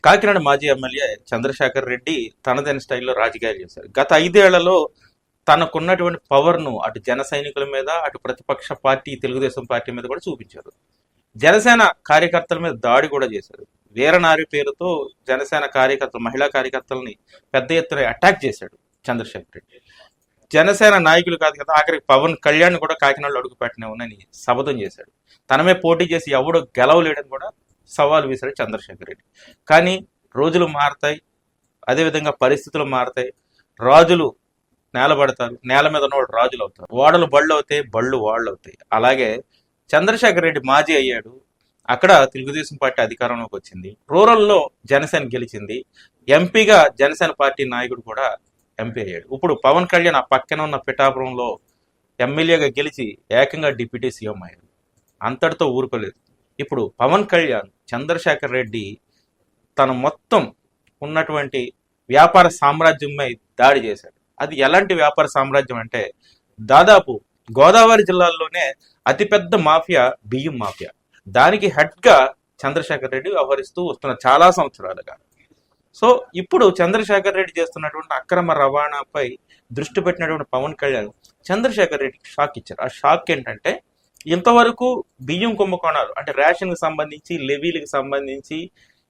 కాకినాడ మాజీ ఎమ్మెల్యే చంద్రశేఖర్ రెడ్డి తనదైన స్టైల్లో రాజకీయాలు చేశారు. గత 5 ఏళ్లలో తనకున్నటువంటి పవర్ను అటు జన సైనికుల మీద, అటు ప్రతిపక్ష పార్టీ తెలుగుదేశం పార్టీ మీద కూడా చూపించారు. జనసేన కార్యకర్తల మీద దాడి కూడా చేశారు. వీరనారి పేరుతో జనసేన కార్యకర్తలు, మహిళా కార్యకర్తలని పెద్ద ఎత్తున అటాక్ చేశాడు చంద్రశేఖర్ రెడ్డి. జనసేన నాయకులు కాదు కదా, ఆఖరికి పవన్ కళ్యాణ్ కూడా కాకినాడలో అడుగు పెట్టనివ్వనని శపథం చేశాడు. తనమే పోటీ చేసి ఎవడు గెలవలేడని కూడా సవాల్ విసిరాడు చంద్రశేఖర్ రెడ్డి. కానీ రోజులు మారతాయి, అదేవిధంగా పరిస్థితులు మారతాయి. రాజులు నేలబడతారు, నేల మీద ఉన్నవాడు రాజులు అవుతారు. ఓడలు బళ్ళు అవుతాయి, బళ్ళు వాళ్ళు అవుతాయి. అలాగే చంద్రశేఖర్ రెడ్డి మాజీ అయ్యాడు. అక్కడ తెలుగుదేశం పార్టీ అధికారంలోకి వచ్చింది. రూరల్లో జనసేన గెలిచింది. ఎంపీగా జనసేన పార్టీ నాయకుడు కూడా ఎంపీ అయ్యాడు. ఇప్పుడు పవన్ కళ్యాణ్ ఆ పక్కన ఉన్న పిఠాపురంలో ఎమ్మెల్యేగా గెలిచి ఏకంగా డిప్యూటీ సీఎం అయ్యాడు. అంతటితో ఊరుకోలేదు. ఇప్పుడు పవన్ కళ్యాణ్ చంద్రశేఖర్ రెడ్డి తన మొత్తం ఉన్నటువంటి వ్యాపార సామ్రాజ్యంపై దాడి చేశాడు. అది ఎలాంటి వ్యాపార సామ్రాజ్యం అంటే, దాదాపు గోదావరి జిల్లాల్లోనే అతిపెద్ద మాఫియా బియ్యం మాఫియా. దానికి హెడ్గా చంద్రశేఖర్ రెడ్డి వ్యవహరిస్తూ వస్తున్న చాలా సంవత్సరాలుగా. సో ఇప్పుడు చంద్రశేఖర్ రెడ్డి చేస్తున్నటువంటి అక్రమ రవాణాపై దృష్టి పెట్టినటువంటి పవన్ కళ్యాణ్ చంద్రశేఖర్ రెడ్డికి షాక్ ఇచ్చారు. ఆ షాక్ ఏంటంటే, ఇంతవరకు బియ్యం కుంభకోణాలు అంటే రేషన్కి సంబంధించి, లెవీలకు సంబంధించి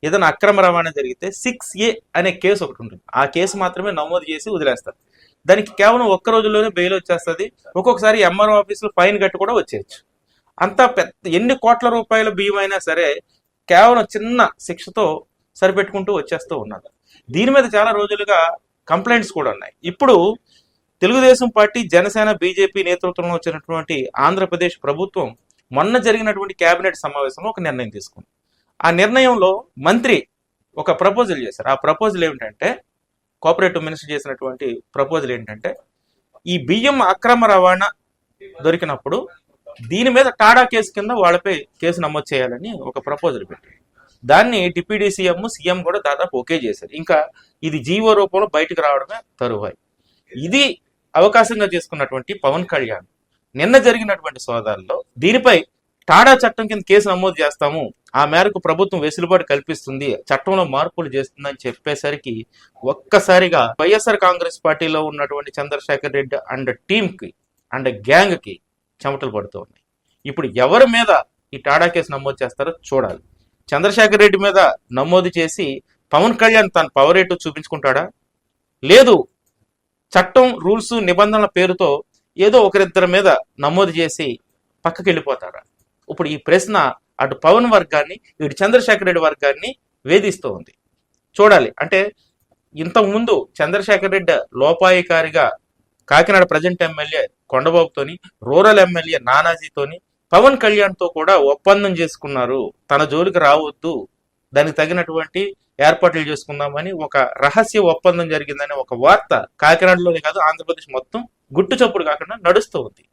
ఏదైనా అక్రమ రవాణా జరిగితే 6A అనే కేసు ఒకటి ఉంటుంది. ఆ కేసు మాత్రమే నమోదు చేసి వదిలేస్తారు. దానికి కేవలం ఒక్క రోజుల్లోనే బెయిల్ వచ్చేస్తుంది. ఒక్కొక్కసారి ఎంఆర్ఓ ఆఫీసులో ఫైన్ కట్టి కూడా వచ్చేయచ్చు. అంత పెద్ద ఎన్ని కోట్ల రూపాయల బియ్యం అయినా సరే కేవలం చిన్న శిక్షతో సరిపెట్టుకుంటూ వచ్చేస్తూ ఉన్నారు. దీని మీద చాలా రోజులుగా కంప్లైంట్స్ కూడా ఉన్నాయి. ఇప్పుడు తెలుగుదేశం పార్టీ, జనసేన, బీజేపీ నేతృత్వంలో వచ్చినటువంటి ఆంధ్రప్రదేశ్ ప్రభుత్వం మొన్న జరిగినటువంటి కేబినెట్ సమావేశంలో ఒక నిర్ణయం తీసుకుంది. ఆ నిర్ణయంలో మంత్రి ఒక ప్రపోజల్ చేశారు. ఆ ప్రపోజల్ ఏమిటంటే, కోఆపరేటివ్ మినిస్టర్ చేసినటువంటి ప్రపోజల్ ఏంటంటే, ఈ బియ్యం అక్రమ రవాణా దొరికినప్పుడు దీని మీద టాడా కేసు కింద వాళ్ళపై కేసు నమోదు చేయాలని ఒక ప్రపోజల్ పెట్టారు. దాన్ని డిప్యూటీ సీఎం కూడా దాదాపు ఓకే చేశారు. ఇంకా ఇది జీవో రూపంలో బయటకు రావడమే తరువాయి. ఇది అవకాశంగా చేసుకున్నటువంటి పవన్ కళ్యాణ్ నిన్న జరిగినటువంటి సోదాల్లో దీనిపై టాడా చట్టం కింద కేసు నమోదు చేస్తాము, ఆ మేరకు ప్రభుత్వం వెసులుబాటు కల్పిస్తుంది, చట్టంలో మార్పులు చేస్తుందని చెప్పేసరికి ఒక్కసారిగా వైఎస్ఆర్ కాంగ్రెస్ పార్టీలో ఉన్నటువంటి చంద్రశేఖర్ రెడ్డి అండ్ టీంకి అండ్ గ్యాంగ్కి చెమటలు పడుతూ ఉన్నాయి. ఇప్పుడు ఎవరి మీద ఈ టాడా కేసు నమోదు చేస్తారో చూడాలి. చంద్రశేఖర్ రెడ్డి మీద నమోదు చేసి పవన్ కళ్యాణ్ తన పవర్ ఏంటో చూపించుకుంటాడా, లేదు చట్టం, రూల్స్, నిబంధనల పేరుతో ఏదో ఒకరిద్దరి మీద నమోదు చేసి పక్కకి వెళ్ళిపోతారా? ఇప్పుడు ఈ ప్రశ్న అటు పవన్ వర్గాన్ని, ఇటు చంద్రశేఖర్ రెడ్డి వర్గాన్ని వేధిస్తూ ఉంది. చూడాలి. అంటే ఇంతకుముందు చంద్రశేఖర్ రెడ్డి లోపాయికారిగా కాకినాడ ప్రజెంట్ ఎమ్మెల్యే కొండబాబుతోని, రూరల్ ఎమ్మెల్యే నానాజీతోని, పవన్ కళ్యాణ్తో కూడా ఒప్పందం చేసుకున్నారు. తన జోలికి రావద్దు, దానికి తగినటువంటి ఏర్పాట్లు చేసుకుందామని ఒక రహస్య ఒప్పందం జరిగిందనే ఒక వార్త కాకినాడలోనే కాదు ఆంధ్రప్రదేశ్ మొత్తం గుట్టు చప్పుడు కాకుండా నడుస్తూ ఉంది.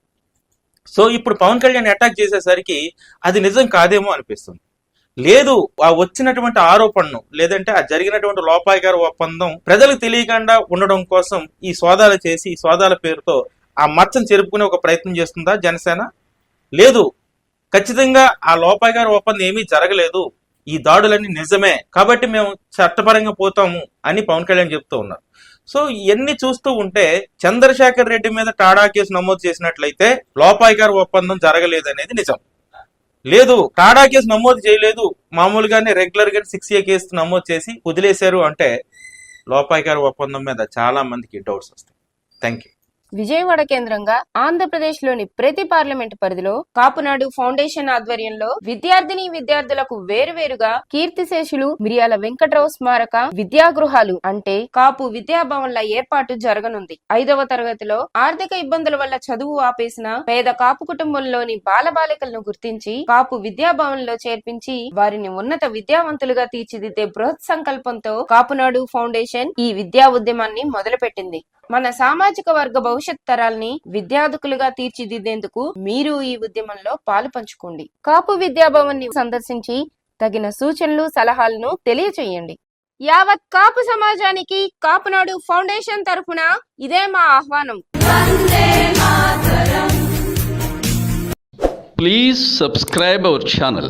సో ఇప్పుడు పవన్ కళ్యాణ్ అటాక్ చేసేసరికి అది నిజం కాదేమో అనిపిస్తుంది. లేదు, ఆ వచ్చినటువంటి ఆరోపణను, లేదంటే ఆ జరిగినటువంటి లోపాయికార ఒప్పందం ప్రజలకు తెలియకుండా ఉండడం కోసం ఈ సోదాలు చేసి, ఈ సోదాల పేరుతో ఆ మచ్చను చెరుపుకునే ఒక ప్రయత్నం చేస్తుందా జనసేన? లేదు, ఖచ్చితంగా ఆ లోపాయికార ఒప్పందం ఏమీ జరగలేదు, ఈ దాడులన్నీ నిజమే, కాబట్టి మేము చట్టపరంగా పోతాము అని పవన్ కళ్యాణ్ చెప్తూ ఉన్నారు. సో ఇవన్నీ చూస్తూ ఉంటే చంద్రశేఖర్ రెడ్డి మీద టాడా కేసు నమోదు చేసినట్లయితే లోపాయికార ఒప్పందం జరగలేదు అనేది నిజం. లేదు, టాడా కేసు నమోదు చేయలేదు, మామూలుగానే రెగ్యులర్ గా 6A కేసు నమోదు చేసి వదిలేశారు అంటే లోపాయికార ఒప్పందం మీద చాలా మందికి డౌట్స్ వస్తాయి. Thank you. విజయవాడ కేంద్రంగా ఆంధ్రప్రదేశ్ లోని ప్రతి పార్లమెంట్ పరిధిలో కాపునాడు ఫౌండేషన్ ఆధ్వర్యంలో విద్యార్థులకు వేరువేరుగా కీర్తిశేషులు మిరియాల వెంకట్రావు స్మారక విద్యాగృహాలు అంటే కాపు విద్యాభవన్ల ఏర్పాటు జరగనుంది. 5వ తరగతిలో ఆర్థిక ఇబ్బందుల వల్ల చదువు ఆపేసిన పేద కాపు కుటుంబంలోని బాలబాలికలను గుర్తించి కాపు విద్యాభవన్లో చేర్పించి వారిని ఉన్నత విద్యావంతులుగా తీర్చిదిద్దే బృహత్ సంకల్పంతో కాపునాడు ఫౌండేషన్ ఈ విద్యా ఉద్యమాన్ని మొదలుపెట్టింది. మన సామాజిక వర్గ భవిష్యత్ తరాల్ని విద్యార్థులుగా తీర్చిదిద్దేందుకు మీరు ఈ ఉద్యమంలో పాలు పంచుకోండి. కాపు విద్యాభవన్ ని సందర్శించి తగిన సూచనలు, సలహాలను తెలియచేయండి. యావత్ కాపు సమాజానికి కాపునాడు ఫౌండేషన్ తరఫున ఇదే మా ఆహ్వానం. Please subscribe our channel.